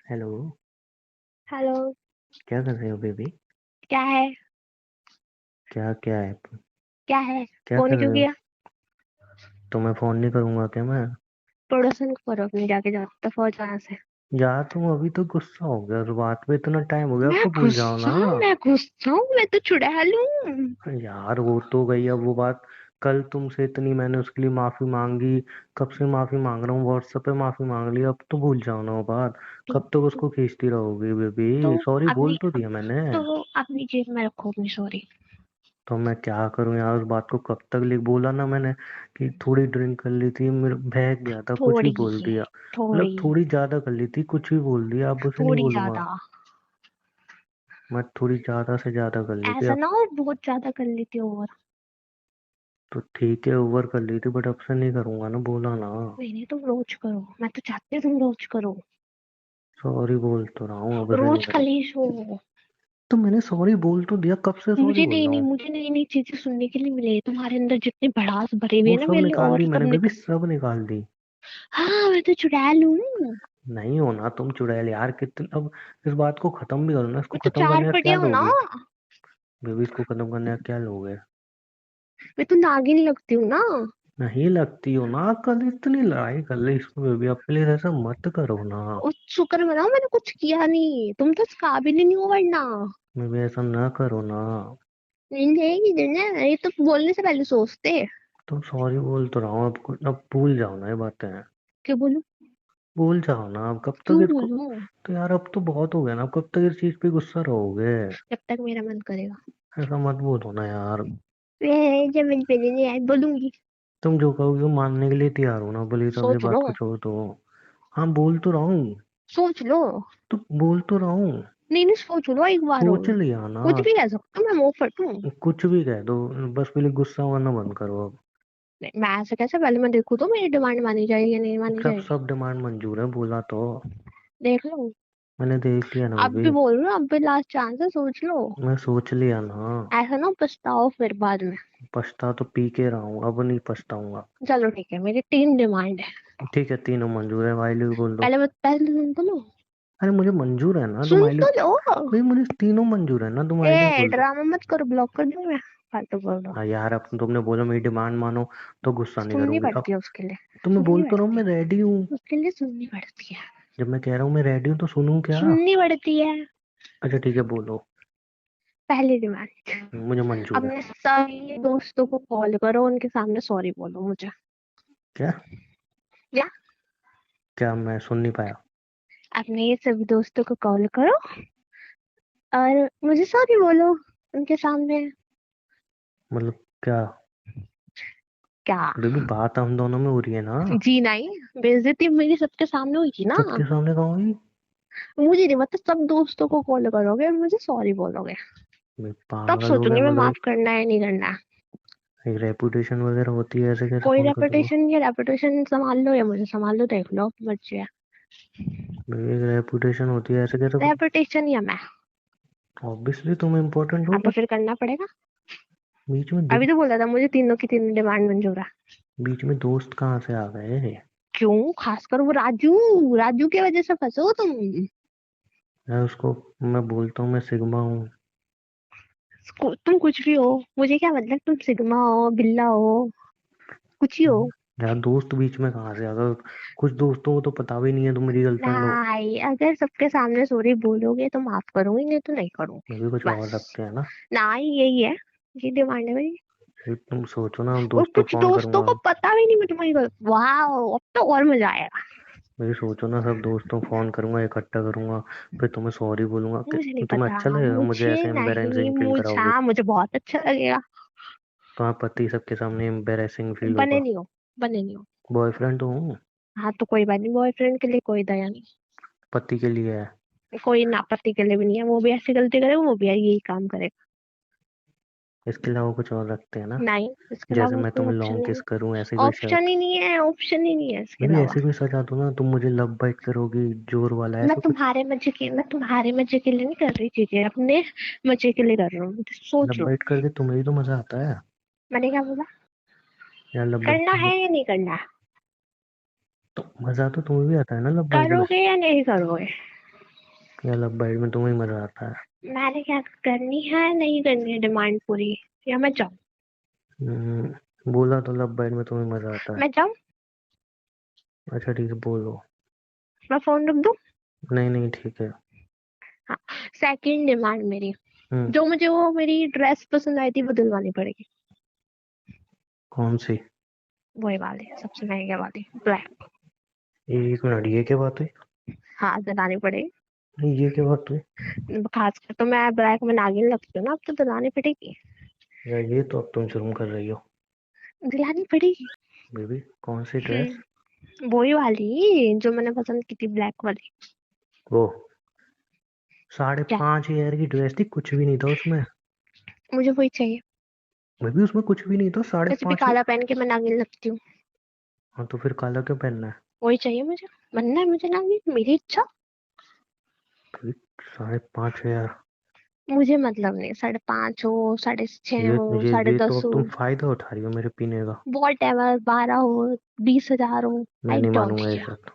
Hello. Hello. क्या कर रहे हो बेबी? क्या है? क्या क्या है? क्या है? क्या फोन कर क्यों रहे हो? किया? तो मैं फोन नहीं करूंगा क्या मैं? पड़ोसन को करो अपने, जाके जाओ दफा हो जाओ यहाँ से। यार तुम अभी तो गुस्सा हो गया, उस बात पे इतना टाइम हो गया, अब मैं तो भूल जाओ गुस्सा ना। हूँ, मैं गुस्सा हूँ, मैं तो चुड़ैल हूँ। यार वो तो गई, अब वो बात। कल तुमसे इतनी मैंने उसके लिए माफी मांगी। कब से माफी मांग रहा हूँ, व्हाट्सएप पे माफी मांग ली, अब तो भूल जाओ ना वो बात। तो, कब तक उसको खींचती रहोगी तो बेबी? सॉरी बोल अपनी तो दिया मैंने। तो अपनी जेब में रखो अपनी सॉरी। तो मैं क्या करूं यार, उस बात को कब तक लिख बोला ना मैंने कि थोड़ी ड्रिंक कर ली थी, मेरे बहक गया था, कुछ भी थोड़ी बोल दिया। मतलब थोड़ी थोड़ी ज्यादा कर ली थी, कुछ भी बोल दिया, अब उसे नहीं थोड़ी बोलूंगा। ज्यादा। मैं थोड़ी ज्यादा से ज्यादा कर ली थी ऐसा अब। ना हो बहुत ज्यादा कर लेती हो और। तो ठीक है, ओवर कर ली थी, बट अब से नहीं करूंगा ना, बोला ना। नहीं तुम रोज करो, मैं तो चाहती हूँ तुम रोज करो। सॉरी बोल तो रहा हूँ, अब से नहीं रोज करूँ। कलेश हो। तो मैंने सॉरी बोल तो दिया, कब से सॉरी बोल रहा हूँ। मुझे नई नई चीजें सुनने के लिए मिले, तुम्हारे अंदर जितनी भड़ास भरी हुई वो है ना सब मेरे लिए, निकाल दी और मैंने सब बेबी, निकल। सब निकाल दी। हाँ मैं तो चुड़ैल हूँ। नहीं हो ना तुम चुड़ैल यार, कितने अब। इस बात को खत्म भी करो ना, इसको मैं तो खत्म चार करने का क्या पटिया हूँ ना। लोगे? बेबी इसको खत्म करने का क्या लोगे? मैं तो नागिन लगती हूँ ना। नहीं लगती हो ना, कल इतनी लड़ाई कर ली इसको बेबी, अब प्लीज ऐसा मत करो ना। उस शुक्र मनाओ मैंने कुछ किया नहीं, तुम तो इस काबिल ही नहीं हो वरना। बेबी ऐसा ना करो ना। नहीं नहीं दुनिया, ये तो बोलने से पहले सोचते। तुम सॉरी बोल तो रहा हूँ, अब भूल जाओ ना ये बातें। क्यों बोलूं? भूल जाओ ना, अब कब तक क्यों इसको। बोलूं? तो यार अब तो बहुत हो गया ना, अब कब तक इस चीज पे गुस्सा रहोगे? जब तक मेरा मन करेगा। ऐसा मत बोलो ना यार। जब मन पहले नहीं आए बोलूंगी। तुम जो कहोगे वो मानने के लिए तैयार हो ना, बोली तो अभी सोच लो। बात कुछ हो तो। हाँ बोल तो रहा हूँ। सोच लो। तो बोल तो रहा हूँ। नहीं नहीं सोच लो एक बार सोच और। लिया ना। कुछ भी कह सकता हूँ, मैं मुंह फट हूँ। कुछ भी कह दो। बस पहले गुस्सा होना बंद करो अब। नहीं, मैं ऐसे कैसे, पहले मैं देखूँ तो मेरी डिमांड मानी जाएगी या नहीं मानी सब जाएगी। सब डिमांड मंजूर है, बोला तो। देख लो। मैंने देख लिया ना अब बेबी। भी बोल रही हूँ, अब भी लास्ट चांस है, सोच लो। मैं सोच लिया ना। ऐसा ना पछताओ फिर बाद में। पछता तो पी के रहा हूँ, अब नहीं पछताऊंगा। चलो ठीक है, मेरी 3 डिमांड है। ठीक है, तीनों मंजूर है, आई लव यू बोल दो। पहले सुन तो लो। अरे मुझे मंजूर है ना, तुम सुन आई लव। तो लो। भाई मुझे तीनों मंजूर है ना, तुम आई लव ए बोल दो। ड्रामा मत करो, ब्लॉक कर दूं मैं। फालतू बोल दो। हाँ यार, अब तुमने बोला मेरी डिमांड मानो, तो गुस्सा नहीं सुननी करूंगी पड़ती अब। है उसके लिए। तो मैं सुननी बोल तो रहा हूँ, पड़ती मैं है। रेडी हूँ। उसके लिए सुननी पड़ती है। जब मैं कह रहा हूँ मैं रेडी हूँ, तो सुनूं क्या? सुननी पड़ती है। अच्छा ठीक है, बोलो। पहली डिमांड। मुझे मंजूर है। अपने सभी दोस्तों को कॉल करो, उनके सामने सॉरी बोलो मुझे। क्या? या क्या मैं सुन नहीं पाया? अपने ये सभी दोस्तों को कॉल करो और मुझे सॉरी बोलो उनके सामने। मतलब क्या? क्या? बेबी बात हम दोनों में हो रही है ना। जी नहीं, बेइज्जती मेरी सबके सामने हुई थी ना। सबके सामने कहूंगी? मुझे नहीं, मतलब सब दोस्तों को कॉल करोगे और मुझे सॉरी बोलोगे। मैं तब पागल हो गया सोचूंगी मैं मतलब। माफ करना है नहीं करना। एक रेपुटेशन वगैरह होती है, ऐसे कैसे कोई कॉल कर दूंगा? रेपुटेशन या रेपुटेशन संभाल लो या मुझे संभाल लो, देख लो मर्जी है। बेबी एक रेपुटेशन होती है, ऐसे कैसे? रेपुटेशन या मैं। ऑब्वियसली तुम इम्पोर्टेंट हो, अब तो बट फिर करना पड़ेगा। बीच में अभी तो बोला था मुझे तीनों की तीनों डिमांड मंजूर है। बीच में दोस्त कहाँ से आ गए? क्यों, खासकर वो राजू। राजू की वजह से फंसे हो तुम। मैं उसको, मैं बोलता हूँ मैं सिग्मा हूँ। तुम कुछ भी हो, मुझे क्या मतलब, तुम सिग्मा हो बिल्ला हो, कुछ ही हो। यार दोस्त बीच में कहाँ से, अगर कुछ दोस्तों को तो पता भी नहीं है तुम मेरी गर्लफ्रेंड हो। नहीं, अगर सबके सामने सॉरी बोलोगे तो माफ करूंगी, नहीं तो नहीं करूंगी। मैं भी कुछ और बस। रखते हैं ना। ना ही यही है। ये डिमांड है मेरी। फिर तुम सोचो ना, और दोस्तों कुछ फोन दोस्तों करूंगा। को पता भी नहीं मैं तुम्हारी वाह, अब तो और मजा आएगा। मेरी सोचो ना, सब दोस्तों फोन करूंगा, इकट्ठा करूंगा। फिर तुम्हें सॉरी बोलूंगा मुझे नहीं तुम्हें अच्छा पता, लगेगा मुझे मुझे ऐसे नहीं, एम्बेरेसिंग फील मुझे कराओगे? हाँ मुझे बहुत अच्छा लगेगा। तो आप पति सबके सामने एम्बेरेसिंग फील बने होगा? नहीं हो। बने नहीं हो। बॉयफ्रेंड तो हूँ। हाँ तो कोई बात नहीं, बॉयफ्रेंड के लिए कोई दया नहीं। पति के लिए है। कोई नापत्ति के लिए भी नहीं है, वो भी ऐसी गलती करेगा, वो भी यही काम करेगा। इसके अलावा कुछ और रखते हैं ना? नहीं, इसके जैसे अलावा मैं कोई तुम्हें ऑप्शन लॉन्ग नहीं किस है। करूं, ऐसी कोई ऑप्शन शर्त? ही नहीं है, ऑप्शन ही नहीं है इसके अभी अलावा। ऐसे कोई सजा दो ना, तुम मुझे लव बाइट करोगी जोर वाला, ऐसा कुछ। मैं तुम्हारे मजे के लिए नहीं कर रही चीजें, अपने मजे के लिए कर रही हूँ, सोच लव लो। बाइट करके तुम्हें भी तो मजा आता है। मैंने क्या बोला? यार लव बाइट करना तो। है या नहीं करना? तो मजा तो तुम्हें भी आता है ना लव बाइट में। करोगे या नहीं करोगे? या लव बाइट में तुम्हें मजा आता है? मैंने क्या करनी है नहीं करनी है डिमांड पूरी, या मैं जाऊँ? बोला तो लव बाइट में तुम्हें मजा आता है। मैं जाऊँ? अच्छा ठीक है, बोलो। मैं फोन रख दूँ? नहीं नहीं ठीक है। हाँ। सेकंड डिमांड मेरी, हम्म। जो मुझे वो मेरी ड्रेस पसंद आई थी वो दिलवानी पड़ेगी। कौन सी? वही वाली, सबसे महंगे वाली, ब्लैक। एक मिनट, ये क्या बात हुई? हाँ, दिलानी पड़ेगी। नहीं, ये क्या बात हुई? खासकर तो मैं ब्लैक में नागिन लगती हूँ ना, अब तो दिलानी पड़ेगी। या ये तो अब तुम जुर्म कर रही हो। दिलानी पड़ेगी। बेबी कौन सी ड्रेस? वही वाली जो मैंने पसंद की थी, ब्लैक वाली। वो क्या? 5,500 की ड्रेस थी, कुछ भी नहीं था उसमें। मुझे वही चाहिए। बेबी उसमें कुछ भी नहीं था, साढ़े वैसे भी पाँच काला पहन के मैं नागिन लगती हूँ। हाँ तो फिर काला क्यों पहनना है? वही चाहिए मुझे। बनना है मुझे नागिन, मेरी इच्छा। बेबी 5,500। मुझे मतलब नहीं, 5.5 हो, 6.5 ये हो, ये साढ़े ये तो दस अब हो, तुम फायदा उठा रही हो मेरे पीने का। वॉट एवर, 12 हो, 20,000 हो, मैं आई नहीं डोंट मानूंगा ये केयर। सब।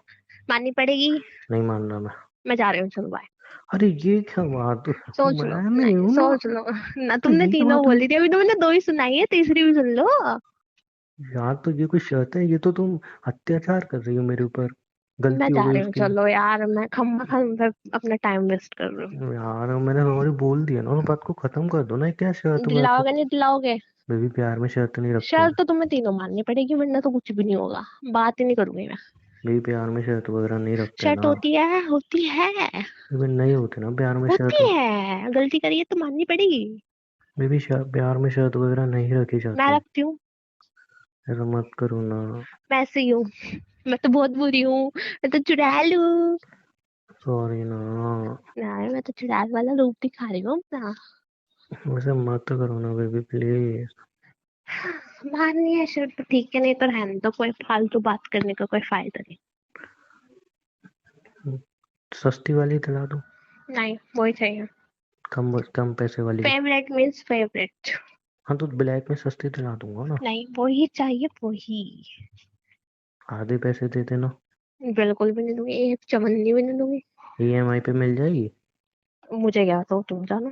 माननी पड़ेगी। नहीं मान रहा मैं। मैं जा रही हूँ, चलो बाय। अरे ये क्या बात हुई? सोच लो। मैं नहीं नहीं, हूं ना। सोच लो ना, तो तुमने ये क्या तीनों बात हुई? बोली थी, अभी तो मैंने 2 ही सुनाई है, तीसरी भी सुन लो। यार तो ये कोई शर्त है? ये तो तुम अत्याचार कर रही हो मेरे ऊपर। मैं गलती हो जा गई रही हूँ, उसकी। चलो यार, मैं खम्मा खम पे अपना टाइम वेस्ट कर रही यार मैंने सॉरी बोल दिया ना, उस बात को खत्म कर दो ना, ये क्या शर्त हूँ। बात है? दिलाओगे नहीं दिलाओगे? बेबी प्यार में शर्त नहीं रखते शर्त हैं। तो तुम्हें तीनों माननी पड़ेगी, वरना तो कुछ भी नहीं होगा। बात ही नहीं करूंगी मैं। बेबी प्यार में शर्त वगैरह नहीं रखते हैं शर्त ना। होती है, होती है। बेबी नहीं होते ना प्यार में शर्त। होती है, गलती करिए तो माननी पड़ेगी। बेबी प्यार में शर्त वगैरह नहीं रखी मैं जाती। रखती हूँ। ऐसा मत करो ना। मैं ऐसे ही हूँ। मैं तो बहुत बुरी हूँ। मैं तो चुड़ैल हूँ। सॉरी ना। नहीं, मैं तो चुड़ैल वाला रूप दिखा रही हूँ अपना। वैसे मत करो ना बेबी प्लीज। माननी है शर्त तो ठीक है, नहीं तो रहने दो, कोई फालतू बात करने का कोई फायदा नहीं। सस्ती वाली दिला दो। नहीं, वही चाहिए। कम पैसे वाली। Favourite means favourite. हाँ तो ब्लैक में सस्ती दिला दूंगा ना। नहीं, वही चाहिए, वही। आधे पैसे दे देना। बिल्कुल भी नहीं दूंगी, एक चवन्नी भी नहीं दूंगी। ईएमआई पे मिल जाएगी। मुझे क्या, तो तुम जानो।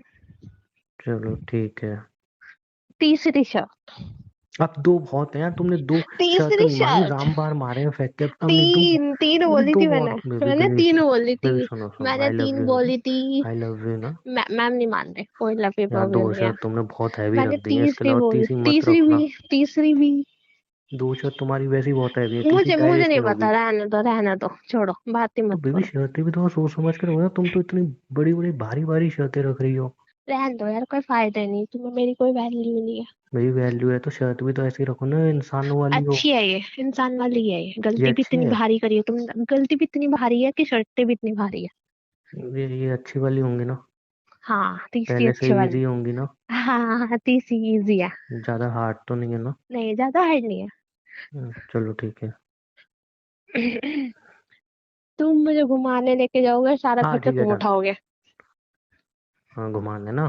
चलो ठीक है। तीसरी शर्त। अब दो बहुत हैं यार, तुमने दो शर्त तीसरी मांगी, शर्त। राम बार मारे हैं फेंक के, अब तुमने दो। तीन तीन बेबी बोली दो थी मैंने। बहुत। बेबी मैंने प्लीज। तीन बोली थी। बेबी सुनो सुनो, मैंने आई लव तीन यू ना। बोली थी। आई लव यू ना। मैम नहीं मान रहे, कोई लफी यार पफी दो नहीं है। शर्त तुमने बहुत हैवी मैंने रख दी है, इसके तीसरी अलावा बोली, तीसरी मत तीसरी रखना। भी, तीसरी भी। दो शर्त तुम्हारी वैसी बहुत हैवी है, तीसरी मुझे मुझे डाइजेस्ट नहीं नहीं पता, होगी। रहने दो, रहने दो, छोड़ो, बात ही तो मत बेबी करो। शर्तें भी तो सोच समझ कर हो, तुम तो इतनी बड़ी बड़ी भारी भारी शर्तें रख रही हो। रहने दो यार, कोई फायदा नहीं, तुम्हें मेरी कोई वैल्यू नहीं है। मेरी वैल्यू है तो शर्त भी तो ऐसी रखो ना, इंसानों वाली हो। अच्छी है ये, इंसान वाली है ये, ये गलती भी अच्छी इतनी है। भारी करी है तुम। गलती भी इतनी भारी है कि शर्तें भी इतनी भारी है। ये अच्छी वाली होंगी ना। हाँ, तीसरी पहले से अच्छी इजी वाली। होंगी ना। हाँ, तीसरी इजी है। ज्यादा हार्ड तो नहीं है ना। नहीं, ज्यादा हार्ड नहीं चलो ठीक है। है। तुम मुझे घुमाने लेके जाओगे, सारा हाँ खर्चा ठीक है तुम डन। उठाओगे। हाँ घुमा देना।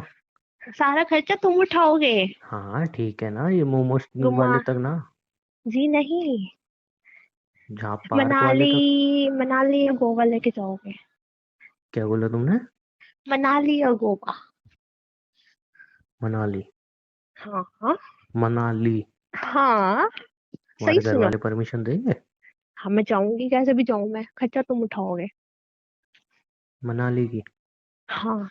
सारा खर्चा तुम उठाओगे। हाँ ठीक है ना, ये मोमोज घुमा। वाले तक ना। जी नहीं। जहाँ पार्क वाले मनाली। तक। मनाली या गोवा लेके जाओगे। क्या बोला तुमने? मनाली या गोवा। मनाली। हाँ हाँ। मनाली। हाँ। सही तुम्हारे घर सुनो। वाले परमिशन देंगे? हाँ, मैं जाऊंगी, कैसे भी जाऊं, मैं खर्चा तुम उठाओगे। मनाली की? हाँ।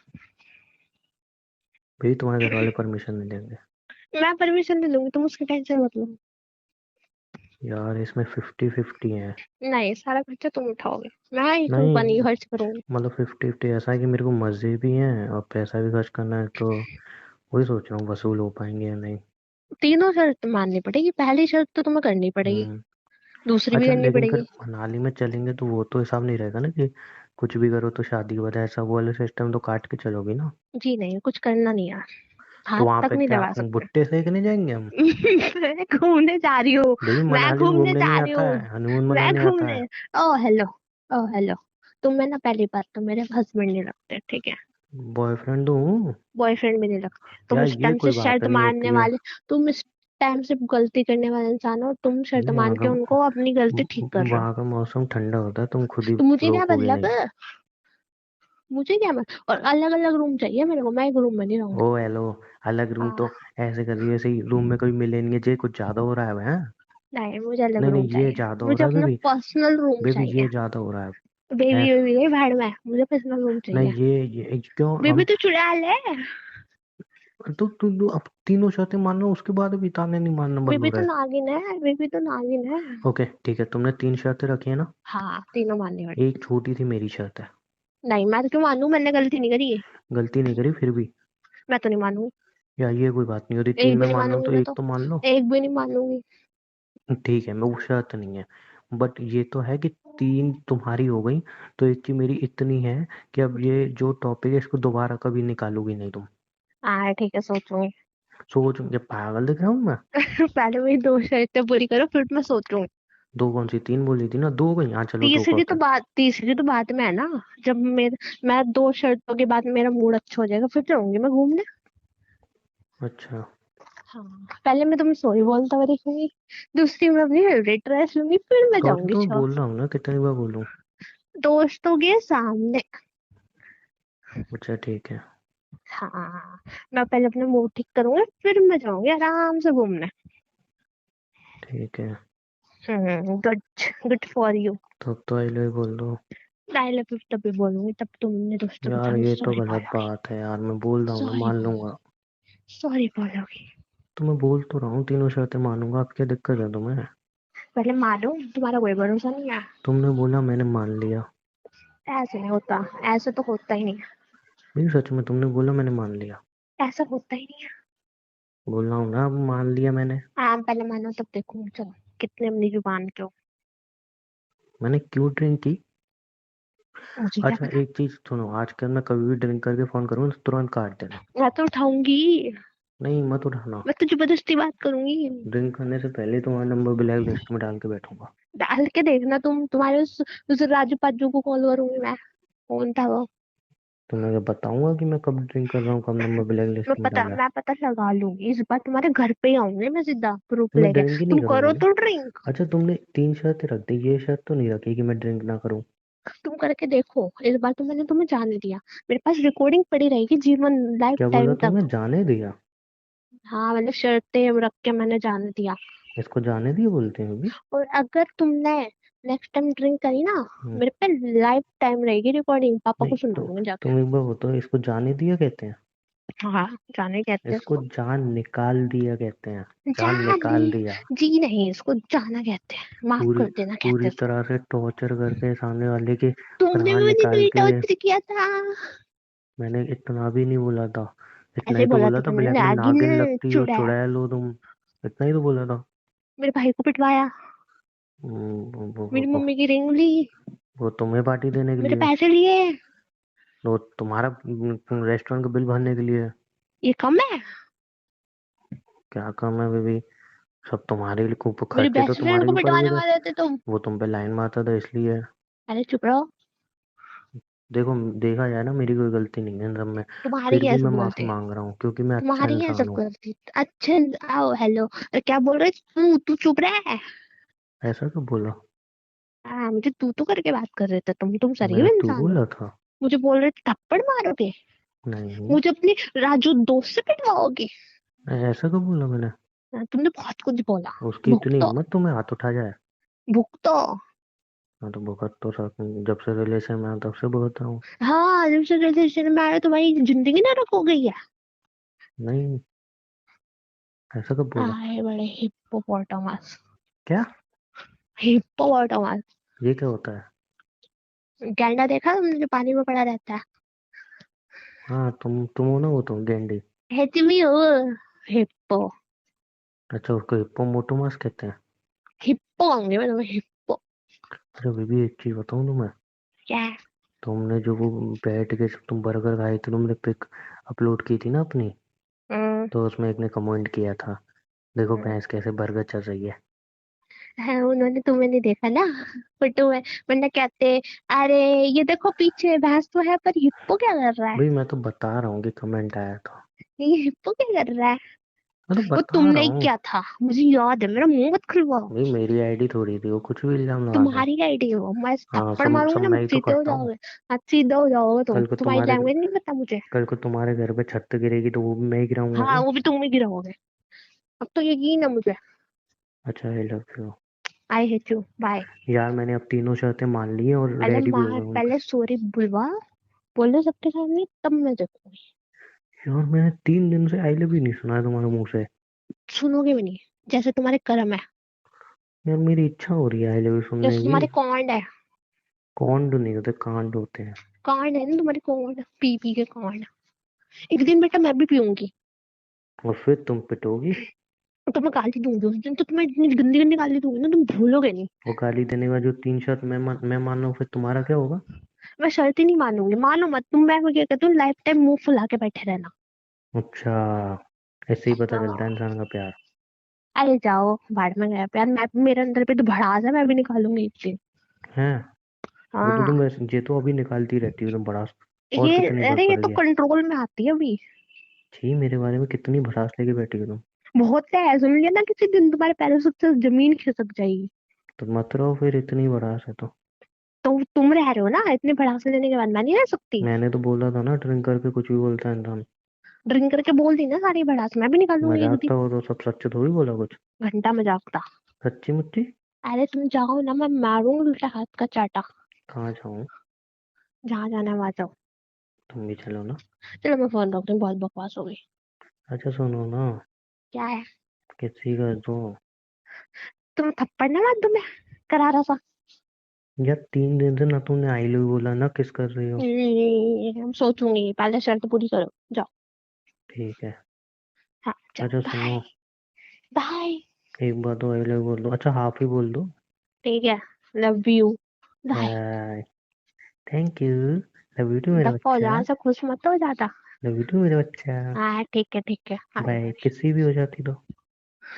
भाई तुम्हारे घर वाले परमिशन नहीं देंगे? मैं परमिशन दे दूंगी, तुम उसकी टेंशन मत लो। यार इसमें 50-50 है। नहीं, सारा खर्चा तुम उठाओगे। मैं एक नहीं, रुपया नहीं खर्च करूंगी। मतलब 50-50 ऐसा है कि मेरे को मजे भी हैं और पैसा भी खर्च करना है, तो वही सोच रहा हूँ वसूल हो पाएंगे या नहीं। तीनों शर्त माननी पड़ेगी, पहली शर्त तो तुम्हें करनी पड़ेगी। हम्म। दूसरी भी अच्छा करनी लेकिन फिर पड़ेगी। मनाली में चलेंगे तो वो तो हिसाब नहीं रहेगा ना कि कुछ भी करो तो शादी के बाद ऐसा, वो वाला सिस्टम तो काट के चलोगी ना। जी नहीं, कुछ करना नहीं है। तो हाथ वहां तक पे नहीं क्या लगा सकते। भुट्टे सेकने जाएंगे हम? मैं घूमने जा रही हूँ। बेबी मैं मनाली घूमने घूमने जा नहीं रही आता हूँ। है, हनीमून मैं मनाने आता घूमने। है। ओ हेलो। ओ हेलो। तुम में ना, पहली बात तो मेरे हस्बैंड नहीं लगते, ठीक है। बॉयफ्रेंड हूँ। बॉयफ्रेंड भी नहीं लगते, तुम यार इस ये टाइम से कोई बात शर्त नहीं मारने होती है। वाले। तुम इस टाइम से गलती करने वाले इंसान हो, तुम शर्त बेबी मान के उनको अपनी गलती ठीक कर रहे हो। वहाँ का मौसम ठंडा होता है, तुम खुद ही तो मुझे क्या रोकोगे मतलब नहीं। है? मुझे क्या और अलग अलग रूम चाहिए मेरे को, मैं एक रूम में नहीं रहूंगी। ओ हेलो, अलग रूम हाँ। तो ऐसे कर रही है, ऐसे ही रूम में कोई मिले नहीं है, ये कुछ ज्यादा हो रहा है। नहीं, मुझे अलग नहीं रूम नहीं, ये चाहिए। ज्यादा हो मुझे रहा है अपना बेबी। पर्सनल रूम बेबी चाहिए। ये ज्यादा हो रहा है। बेबी ऐस बेबी गई भाड़ में, मुझे पर्सनल रूम नहीं, चाहिए। ये क्यों बेबी हम। तो चुड़ैल है। तो तू अब तीनों शर्तें मान लो, उसके बाद भी ताने नहीं मारना बंद बेबी हो तो रहा है। नागिन है, बेबी तो नागिन है। ओके ठीक है, तुमने 3 शर्तें रखी है ना। हाँ, तीनों माननी एक पड़ेगी। छोटी सी मेरी शर्त है। नहीं, मैं तो क्यों मानूं, मैंने गलती नहीं करी। गलती नहीं करी फिर भी। मैं तो नहीं मानूंगी। या ये कोई बात नहीं होती, तीन एक भी में नहीं मान लो मानूंगी तो मैं एक तो। तो मान लो। एक भी नहीं मानूंगी। ठीक है, मैं वो शर्त नहीं है। बट ये तो है कि 3 तुम्हारी हो गई, तो एक की मेरी इतनी है कि अब ये जो टॉपिक है इसको दोबारा कभी निकालोगी नहीं तुम। हाँ ठीक है, सोचूंगी। सोच, ये पागल दिख रहा हूँ मैं। पहले मेरी दो शर्तें पूरी करो, फिर मैं सोचूंगी। दो कौन सी, 3 बोली थी ना, 2 गई, हाँ चलो 2 करते तीसरी तो बात में है ना। जब मैं दो शर्तों के बाद मेरा मूड अच्छा हो जाएगा, फिर जाऊंगी मैं घूमने। हैं। अच्छा। हाँ। पहले मैं तुम्हें सॉरी बोलता हुआ देखूंगी। दूसरी मैं अपनी फेवरेट ड्रेस लूंगी, फिर मैं सॉरी जाऊंगी तो मैं शॉप। बोल रहा हूँ ना, कितनी बार बोलूँ। दोस्तों के सामने। अच्छा ठीक है। हाँ। मैं पहले अपना मूड ठीक करूंगी, फिर मैं जाऊंगी आराम से घूमने। ठीक है। गुड। Good for you. तब तो आई लव बोल दो। आई लव यू तभी बोलूंगी, तब तुमने दोस्तों के यार सामने ये तो सॉरी गलत बोलोगी। बात है यार, मैं बोल रहा हूँ ना, सॉरी मान बोलो। लूंगा। सॉरी बोलोगी। तो मैं बोल तो रहा हूँ, 3 शर्तें मानूंगा, अब क्या दिक्कत है तुम्हें। पहले मानो, तुम्हारा कोई भरोसा नहीं है। तुमने बोला, मैंने मान लिया। ऐसे नहीं होता। ऐसे तो होता ही नहीं। नहीं सच में, तुमने बोला मैंने मान लिया। ऐसा होता ही नहीं है। बोल रहा हूँ ना, अब मान लिया मैंने। हाँ, पहले मानो तब देखूंगी, चलो कितने अपनी जुबान के हो। मैंने क्यों ड्रिंक की। मुझे क्या अच्छा पता। एक चीज सुनो, आजकल मैं कभी भी ड्रिंक करके फोन करूँ तो तुरंत काट देना। मैं तो उठाऊंगी। नहीं मत उठाना। मैं तो जबरदस्ती बात करूंगी। ड्रिंक करने से पहले तुम्हारा नंबर ब्लैक लिस्ट में डाल के बैठूंगा। डाल के देखना, तुम्हारे उस राजू पाजू को कॉल करूंगी मैं। कौन था वो। तो मैं बताऊंगा कि मैं कब ड्रिंक कर रहा हूँ, कब नंबर ब्लैक लिस्ट में डाला है। मैं पता लगा लूंगी, इस बार तुम्हारे घर पे ही आऊंगी मैं, सीधा प्रूफ मैं लेके। ड्रिंक ही नहीं तुम करूंगा करो ना। तो ड्रिंक। अच्छा तुमने 3 शर्तें रख दी, ये शर्त तो नहीं रखी कि मैं ड्रिंक ना करूं। तुम करके देखो, इस बार तो मैंने तुम्हें जाने दिया। मेरे पास रिकॉर्डिंग पड़ी रहेगी जीवन लाइफ क्या बोला टाइम तुमने, तक। जाने दिया। हाँ, मैंने शर्तें रख के मैंने जाने दिया। इसको जाने दिए बोलते हैं अभी। और अगर तुमने नेक्स्ट टाइम ड्रिंक करी ना, हम्म, मेरे पे लाइफ टाइम रहेगी रिकॉर्डिंग, पापा नहीं को तो सुनाऊंगी जाके। तुम एक बार बताओ, इसको जाने दिया कहते हैं। हाँ, जाने कहते हैं इसको इसको। जान निकाल दिया कहते हैं। जान जाने। निकाल दिया। जी नहीं, इसको जाना कहते हैं, माफ पूरी कर देना कहते पूरी हैं इसको। तरह से टॉर्चर करके सामने वाले के तुमने भी प्राण मुझे निकाल कहीं के। टॉर्चर किया था। मैंने इतना भी नहीं बोला था। इतना ऐसे ही ही तो बोला बोला था था, तुमने, ब्लैक में नागिन नागिन लगती हो, चुड़ैल। चुड़ैल हो तुम। इतना ही तो बोला था। मेरे भाई को पिटवाया। मेरी वो मम्मी की रिंग ली। वो तुम्हें पार्टी देने के मेरे लिए। पैसे लिए। वो तुम्हारा रेस्टोरेंट का बिल भरने के लिए। ये कम है। क्या काम है बेबी। सब तुम्हारे लिए, खूब मेरी खर्चे तो बेस्ट फ्रेंड तुम्हारे को ऊपर भी पिटवाने थे। वाले थे तुम। वो तुम पे लाइन मारता था इसलिए। अरे चुप रहो। देखो, देखा जाए ना, मेरी कोई गलती नहीं है इन सब में। तुम्हारी फिर भी है मैं सब माफी गलती। मांग रहा हूँ क्योंकि मैं अच्छा तुम्हारी है इंसान सब हूँ। गलती। अच्छे। आओ हेलो, अरे क्या बोल रहे तू चुप रहे। ऐसा क्यों बोला। हाँ, मुझे तू करके बात कर रहे थे तुम सही मैंने हो तू इंसान हो। बोला था। मुझे बोल रहे थे थप्पड़ मारोगे। नहीं। मुझे अपने राजू दोस्त से पिटवाओगे। ऐसा क्यों बोला मैंने। हाँ, तुमने बहुत कुछ बोला। उसकी इतनी भुगतो। हिम्मत तुम्हें हाथ उठा जाए। भुगतो। हाँ तो भुगत तो जब से रिलेशन में आया तब से भुगत रहा हूँ। हाँ, जब से रिलेशन में आया तुम्हारी जिंदगी नरक हो गई है। नहीं, ऐसा कब बोला। आए बड़े हिप्पोपोटामस। क्या। हिप्पोपोटामस। ये क्या होता है। गैंडा देखा तुमने, जो पानी में पड़ा रहता है। हाँ तुम हो ना, वो तुम गेंडी। है तुम ही हो। हिप्पो। अच्छा उसको हिप्पोपोटामस कहते हैं। हिप्पो कहूंगी मैं तुम्हें, हिप्पो। अच्छा बेबी एक चीज बताऊँ तुम्हें। क्या। तुमने जो वो बैठ के जब तुम बर्गर खाए थे, तुमने पिक अपलोड की थी ना अपनी। हम्म। तो उसमें एक ने कमेंट किया था, देखो हम्म। भैंस कैसे बर्गर चल रही है। हाँ, उन्होंने तुम्हें नहीं देखा ना। फोटो में। वरना कहते, अरे ये देखो पीछे भैंस तो है, पर हिप्पो क्या कर रहा है। भाई मैं तो बता रहा हूँ कि कमेंट आया था। ये हिप्पो क्या कर रहा है। मैं तो वो बता तुमने रहा ही हूँ। किया था, मुझे याद है, मेरा मुंह मत खुलवाओ। भाई मेरी आईडी थोड़ी थी वो, कुछ भी इल्जाम लगा दो। तुम्हारी आईडी हो, मैं हाँ, थप्पड़ सब मारूंगी सब ना, मैं ही तो सीधे हो करता हूँ। जाओगे। आज सीधे हो जाओगे तुम, कल को तुम्हारी तुम्हारे लैंग्वेज नहीं पता मुझे। कल को तुम्हारे घर पे छत गिरेगी तो वो भी मैं ही गिराऊंगा हाँ, क्या? वो भी तुम ही गिराओगे। अब तो यकीन है मुझे। अच्छा, I love you. I hate you, bye. यार मैंने अब तीनों शर्तें मान ली हैं और पहले रेडी भी हो मार, गया हूँ। पहले सॉरी बुलवा, बोलो सबके सामने, तब मैं देखूंगी। यार मैंने 3 दिन से आई लव यू नहीं सुना है तुम्हारे मुंह से। सुनोगे भी नहीं, जैसे तुम्हारे कर्म है। यार मेरी इच्छा हो रही है आई लव यू सुनने जैसे की। तुम्हारे कांड है। कौन नहीं होते, कांड होते हैं। कांड है ना तुम्हारे, कांड पी पी के कांड। एक दिन बेटा मैं भी पीऊंगी। और फिर तुम पिटोगी। तो मैं गाली दूंगी उस दिन, तो तुम्हें इतनी गंदी गंदी गाली दूंगी ना, तुम भूलोगे नहीं। वो गाली देने का जो 3 शर्त मैं मान लूं, फिर तुम्हारा क्या होगा? मैं शर्त ही नहीं मानूंगी, मानो मत तुम। मैं क्या कहती हूँ, लाइफ टाइम मुंह फुला के बैठे रहना। अच्छा, ऐसे ही पता चलता है हाँ। इंसान का प्यार। अरे जाओ, भाड़ में गया प्यार। मैं, मेरे अंदर पे तो भड़ास है, मैं भी निकालूंगी एक दिन। है। वो तो हाँ। तुम वैसे ये तो अभी निकालती रहती हो तुम बड़ा। और ये, कितनी बार अरे ये पड़ तो गया? कंट्रोल में आती है अभी। छी, मेरे बारे में कितनी भड़ास लेके बैठी हो तुम। बहुत है, सुन लिया ना, किसी दिन तुम्हारे पैरों से जमीन खिसक जाएगी। तो मत रहो फिर, इतनी भड़ास है तो। तो तुम रह रहे हो ना, इतने भड़ास लेने के बाद मैं नहीं रह सकती। मैंने तो बोला था ना, ड्रिंक करके कुछ भी बोलता है इंसान। ड्रिंक करके बोल दी ना सारी भड़ास, मैं भी निकालूंगी एक मजाक दिन। था वो तो, सब सच थोड़ी बोला कुछ। घंटा मजाक था। सच्ची मुच्ची। अरे तुम जाओ ना, मैं मारूंगी उल्टा हाथ का चाटा। कहाँ जाऊँ? जहाँ जाना है वहां जाओ। तुम भी चलो ना। चलो मैं फोन रख दूँ, बहुत बकवास हो गई। अच्छा सुनो ना, क्या है? किसी कर दो। तुम थप्पड़ ना मार दूं मैं, करारा सा। यार 3 दिन से ना तुमने आई लव बोला ना किस कर रही हो। हम सोचूंगी, पहले शर्त पूरी करो, जाओ। ठीक है। हाँ जाओ, अच्छा बाय। सुनो, बाय। एक बार तो आई लव बोल दो, अच्छा हाफ ही बोल दो। ठीक है। Love you. Bye. Bye. Thank you. Love you too मेरा दफा हो, बच्चा। जहाँ से खुश मत हो जाता। लव यू टू मेरा बच्चा। हाँ ठीक है, ठीक है, आ बाय, जाओ। किसी भी हो जाती तो।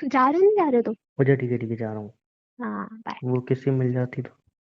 जा रहे हो नहीं जा रहे हो तुम? अच्छा ठीक है ठीक है, जा रहा हूँ। हाँ बाय। वो किसी मिल जाती तो।